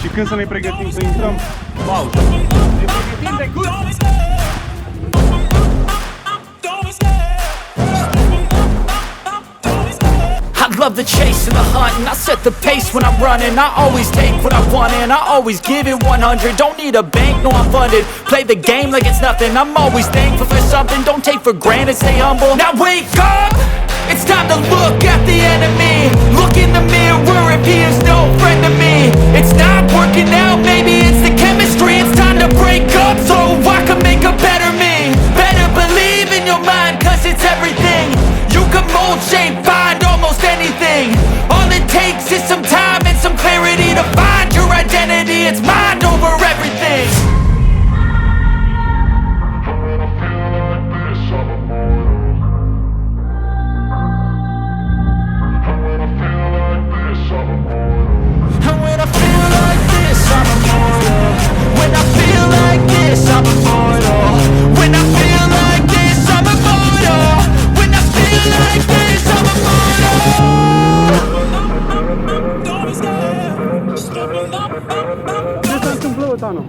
Și când să ne pregătim să intrăm? Wow! Ne pregătim de gut! I love the chase and the hunt, and I set the pace when I'm running. I always take what I want and I always give it 100. Don't need a bank, no I'm funded. Play the game like it's nothing. I'm always thankful for something. Don't take for granted, stay humble. Now wake up! It's time to look at the enemy. Look in the mirror if he is no friend to me. It's not working out, maybe it's the chemistry. It's time to break up so I can make a better me. Better believe in your mind, cause it's everything. You can mold, shape, find almost anything. All it takes is some time and some clarity to find your identity. It's mind over everything. And when I feel like this, I'm immortal. When I feel like this, I'm immortal. When I feel like this, I'm immortal. When I feel like this, I'm immortal. Ce s-a întâmplat, Tano?